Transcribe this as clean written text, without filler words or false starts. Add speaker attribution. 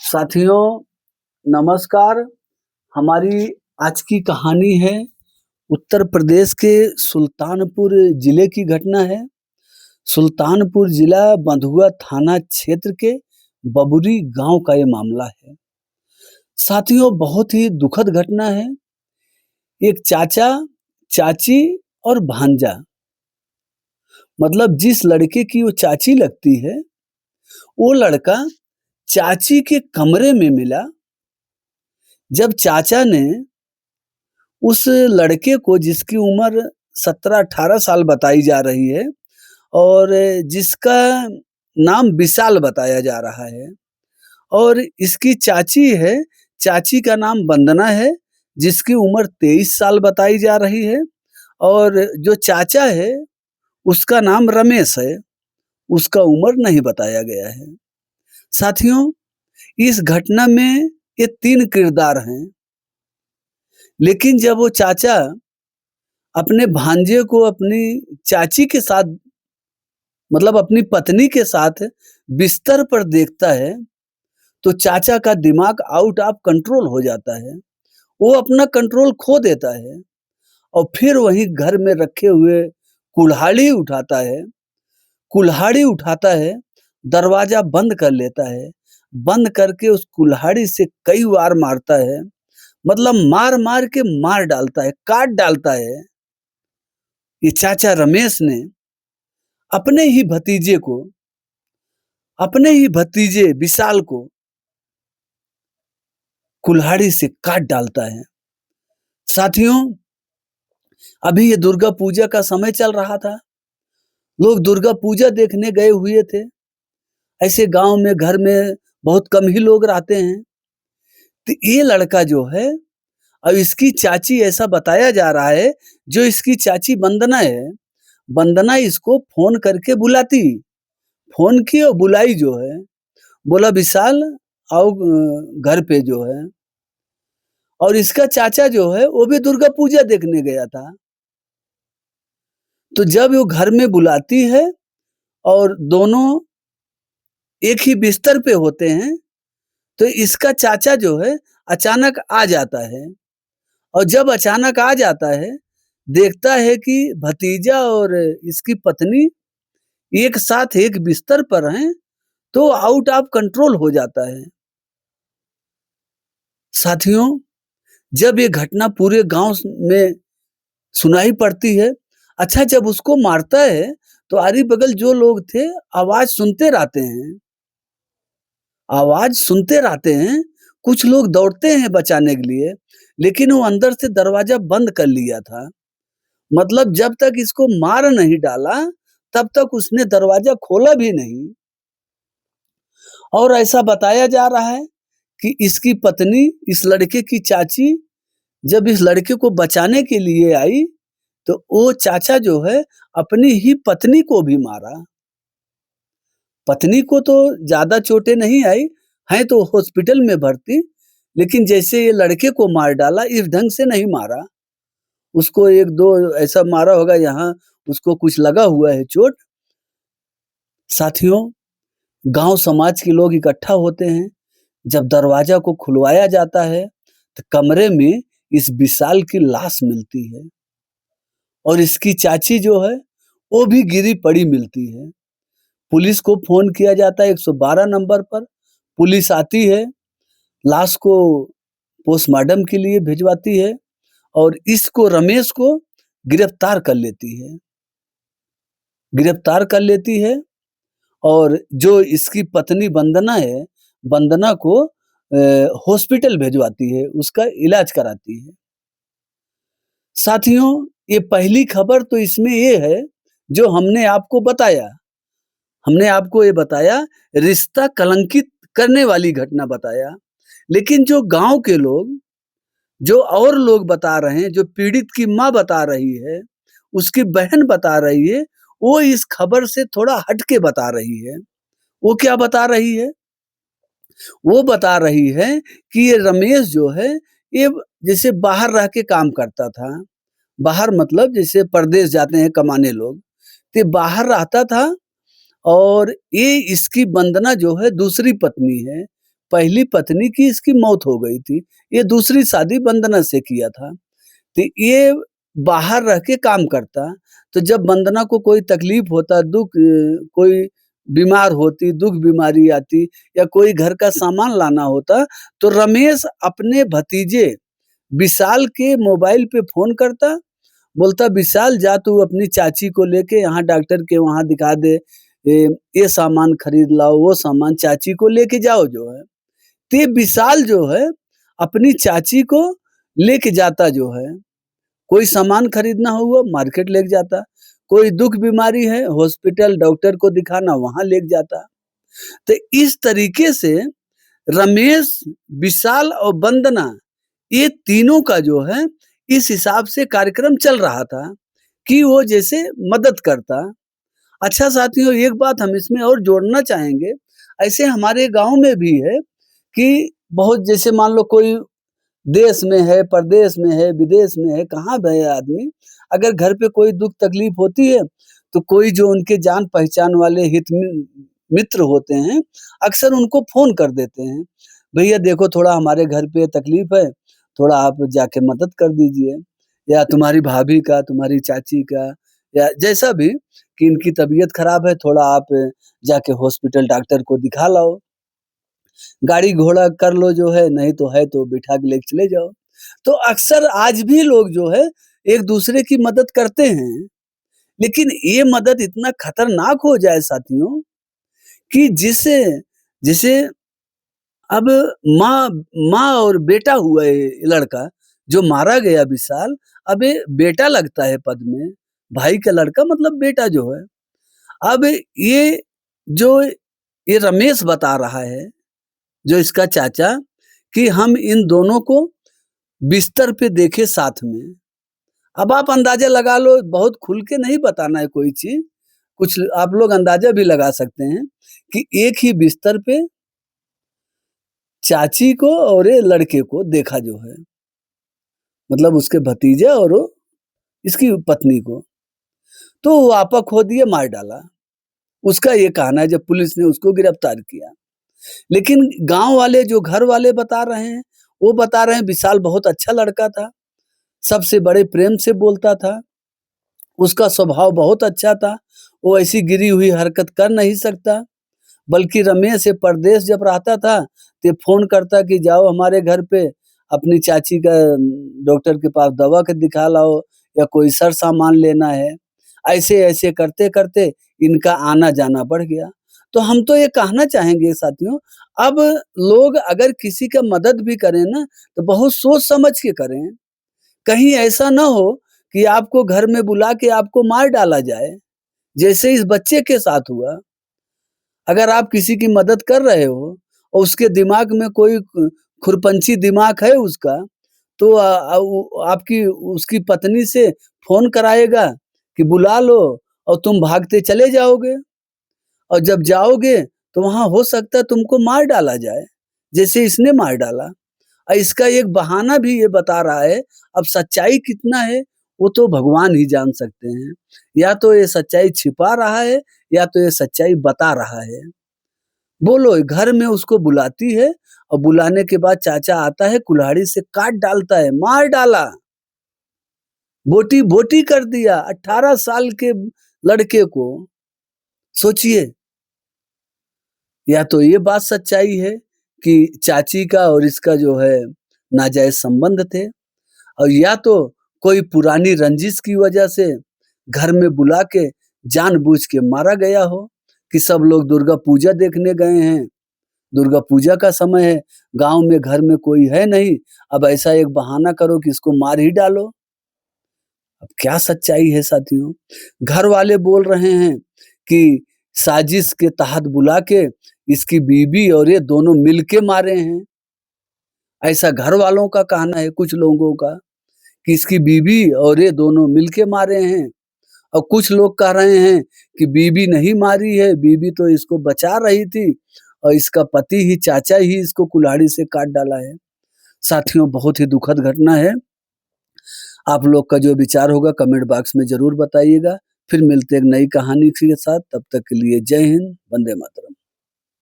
Speaker 1: साथियों नमस्कार। हमारी आज की कहानी है उत्तर प्रदेश के सुल्तानपुर जिले की घटना है। सुल्तानपुर जिला बंधुआ थाना क्षेत्र के बबुरी गांव का ये मामला है। साथियों बहुत ही दुखद घटना है। एक चाचा, चाची और भांजा, मतलब जिस लड़के की वो चाची लगती है, वो लड़का चाची के कमरे में मिला। जब चाचा ने उस लड़के को, जिसकी उम्र 17-18 साल बताई जा रही है और जिसका नाम विशाल बताया जा रहा है, और इसकी चाची है, चाची का नाम वंदना है, जिसकी उम्र 23 साल बताई जा रही है, और जो चाचा है उसका नाम रमेश है, उसका उम्र नहीं बताया गया है। साथियों, इस घटना में ये 3 किरदार हैं। लेकिन जब वो चाचा अपने भांजे को अपनी चाची के साथ, मतलब अपनी पत्नी के साथ बिस्तर पर देखता है, तो चाचा का दिमाग आउट ऑफ कंट्रोल हो जाता है। वो अपना कंट्रोल खो देता है और फिर वहीं घर में रखे हुए कुल्हाड़ी उठाता है। कुल्हाड़ी उठाता है, दरवाजा बंद कर लेता है। बंद करके उस कुल्हाड़ी से कई बार मारता है, मतलब मार-मार के मार डालता है, काट डालता है। ये चाचा रमेश ने अपने ही भतीजे को, अपने ही भतीजे विशाल को कुल्हाड़ी से काट डालता है। साथियों, अभी ये दुर्गा पूजा का समय चल रहा था। लोग दुर्गा पूजा देखने गए हुए थे। ऐसे गांव में, घर में बहुत कम ही लोग रहते हैं। तो ये लड़का जो है, और इसकी चाची, ऐसा बताया जा रहा है, जो इसकी चाची वंदना है, वंदना इसको फोन करके बुलाती। फोन की और बुलाई जो है, बोला विशाल आओ घर पे जो है। और इसका चाचा जो है वो भी दुर्गा पूजा देखने गया था। तो जब वो घर में बुलाती है और दोनों एक ही बिस्तर पे होते हैं, तो इसका चाचा जो है अचानक आ जाता है। और जब अचानक आ जाता है, देखता है कि भतीजा और इसकी पत्नी एक साथ एक बिस्तर पर हैं, तो आउट ऑफ कंट्रोल हो जाता है। साथियों, जब ये घटना पूरे गांव में सुनाई पड़ती है, अच्छा जब उसको मारता है, तो आरी बगल जो लोग थे आवाज सुनते रहते हैं, आवाज सुनते रहते हैं। कुछ लोग दौड़ते हैं बचाने के लिए, लेकिन वो अंदर से दरवाजा बंद कर लिया था। मतलब जब तक इसको मार नहीं डाला, तब तक उसने दरवाजा खोला भी नहीं। और ऐसा बताया जा रहा है कि इसकी पत्नी, इस लड़के की चाची, जब इस लड़के को बचाने के लिए आई, तो वो चाचा जो है अपनी ही पत्नी को भी मारा। पत्नी को तो ज्यादा चोटें नहीं आई, हैं तो हॉस्पिटल में भर्ती, लेकिन जैसे ये लड़के को मार डाला, इस ढंग से नहीं मारा। उसको 1-2 ऐसा मारा होगा, यहाँ उसको कुछ लगा हुआ है चोट। साथियों, गांव समाज के लोग इकट्ठा होते हैं। जब दरवाजा को खुलवाया जाता है, तो कमरे में इस विशाल की लाश मिलती है और इसकी चाची जो है वो भी गिरी पड़ी मिलती है। पुलिस को फोन किया जाता है 112 नंबर पर। पुलिस आती है, लाश को पोस्टमार्टम के लिए भिजवाती है और इसको, रमेश को गिरफ्तार कर लेती है। गिरफ्तार कर लेती है और जो इसकी पत्नी वंदना है, वंदना को हॉस्पिटल भिजवाती है, उसका इलाज कराती है। साथियों, ये पहली खबर तो इसमें ये है जो हमने आपको बताया। हमने आपको ये बताया, रिश्ता कलंकित करने वाली घटना बताया। लेकिन जो गांव के लोग, जो और लोग बता रहे हैं, जो पीड़ित की माँ बता रही है, उसकी बहन बता रही है, वो इस खबर से थोड़ा हट के बता रही है। वो क्या बता रही है? वो बता रही है कि ये रमेश जो है, ये जैसे बाहर रह के काम करता था। बाहर मतलब जैसे परदेश जाते हैं कमाने लोग, तो बाहर रहता था। और ये इसकी वंदना जो है दूसरी पत्नी है, पहली पत्नी की इसकी मौत हो गई थी। ये दूसरी शादी वंदना से किया था। तो ये बाहर रह के काम करता, तो जब वंदना को कोई तकलीफ होता, कोई बीमार होती, दुःख बीमारी आती या कोई घर का सामान लाना होता, तो रमेश अपने भतीजे विशाल के मोबाइल पे फ़ोन करता, बोलता विशाल जा तू अपनी चाची को लेके यहाँ डॉक्टर के वहाँ दिखा दे, ये सामान खरीद लाओ, वो सामान चाची को लेके जाओ जो है। तो ये विशाल जो है, अपनी चाची को लेके जाता जो है, कोई सामान खरीदना हुआ मार्केट लेके जाता, कोई दुःख बीमारी है हॉस्पिटल डॉक्टर को दिखाना वहाँ लेके जाता। तो इस तरीके से रमेश, विशाल और वंदना ये तीनों का जो है इस हिसाब से कार्यक्रम चल रहा था कि वो जैसे मदद करता। अच्छा साथियों, एक बात हम इसमें और जोड़ना चाहेंगे, ऐसे हमारे गाँव में भी है कि बहुत जैसे मान लो कोई देश में है, परदेश में है, विदेश में है, कहाँ भी है आदमी, अगर घर पे कोई दुःख तकलीफ होती है, तो कोई जो उनके जान पहचान वाले मित्र होते हैं, अक्सर उनको फ़ोन कर देते हैं, भैया देखो थोड़ा हमारे घर पे तकलीफ है, थोड़ा आप जाके मदद कर दीजिए, या तुम्हारी भाभी का, तुम्हारी चाची का, या जैसा भी कि इनकी तबीयत खराब है, थोड़ा आप जाके हॉस्पिटल डॉक्टर को दिखा लाओ। गाड़ी घोड़ा कर लो जो है तो बिठा के लेके चले जाओ। तो अक्सर आज भी लोग जो है एक दूसरे की मदद करते हैं, लेकिन ये मदद इतना खतरनाक हो जाए साथियों कि जिसे जिसे अब माँ माँ और बेटा हुआ ये लड़का जो मारा गया विशाल, अब ये बेटा लगता है पद में, भाई का लड़का मतलब बेटा जो है। अब ये जो ये रमेश बता रहा है, जो इसका चाचा, कि हम इन दोनों को बिस्तर पे देखे साथ में। अब आप अंदाज़ा लगा लो, बहुत खुल के नहीं बताना है कोई चीज़, कुछ आप लोग अंदाज़ा भी लगा सकते हैं कि एक ही बिस्तर पे चाची को और ये लड़के को देखा जो है, मतलब उसके भतीजे और वो इसकी पत्नी को, तो वो आपा खो दिए, मार डाला। उसका ये कहना है जब पुलिस ने उसको गिरफ्तार किया। लेकिन गाँव वाले जो घर वाले बता रहे हैं, वो बता रहे हैं विशाल बहुत अच्छा लड़का था, सबसे बड़े प्रेम से बोलता था, उसका स्वभाव बहुत अच्छा था, वो ऐसी गिरी हुई हरकत कर नहीं सकता। बल्कि रमेश ये परदेश जब रहता था, तो फ़ोन करता कि जाओ हमारे घर पे, अपनी चाची का डॉक्टर के पास दवा के दिखा लाओ या कोई सर-सामान लेना है। ऐसे-ऐसे करते-करते इनका आना-जाना बढ़ गया। तो हम तो ये कहना चाहेंगे साथियों, अब लोग अगर किसी का मदद भी करें ना, तो बहुत सोच समझ के करें। कहीं ऐसा ना हो कि आपको घर में बुला के आपको मार डाला जाए, जैसे इस बच्चे के साथ हुआ। अगर आप किसी की मदद कर रहे हो और उसके दिमाग में कोई खुरपंची दिमाग है उसका, तो आपकी उसकी पत्नी से फ़ोन कराएगा कि बुला लो, और तुम भागते चले जाओगे, और जब जाओगे तो वहाँ हो सकता है तुमको मार डाला जाए, जैसे इसने मार डाला। इसका एक बहाना भी ये बता रहा है, अब सच्चाई कितना है वो तो भगवान ही जान सकते हैं। या तो ये सच्चाई छिपा रहा है, या तो ये सच्चाई बता रहा है। बोलो, घर में उसको बुलाती है और बुलाने के बाद चाचा आता है, कुल्हाड़ी से काट डालता है, मार डाला, बोटी-बोटी कर दिया 18 साल के लड़के को। सोचिए, या तो ये बात सच्चाई है कि चाची का और इसका जो है नाजायज़ संबंध थे, और या तो कोई पुरानी रंजिश की वजह से घर में बुला के जानबूझ के मारा गया हो, कि सब लोग दुर्गा पूजा देखने गए हैं, दुर्गा पूजा का समय है, गाँव में घर में कोई है नहीं, अब ऐसा एक बहाना करो कि इसको मार ही डालो। अब क्या सच्चाई है साथियों? घर वाले बोल रहे हैं कि साजिश के तहत बुला के इसकी बीवी और ये दोनों मिलके मारे हैं। ऐसा घर वालों का कहना है कुछ लोगों का, कि इसकी बीवी और ये दोनों मिलके मारे हैं। और कुछ लोग कह रहे हैं कि बीवी नहीं मारी है, बीवी तो इसको बचा रही थी और इसका पति ही, चाचा ही इसको कुल्हाड़ी से काट डाला है। साथियों, बहुत ही दुखद घटना है। आप लोग का जो विचार होगा कमेंट बॉक्स में ज़रूर बताइएगा। फिर मिलते हैं एक नई कहानी के साथ, तब तक के लिए जय हिंद, वंदे मातरम।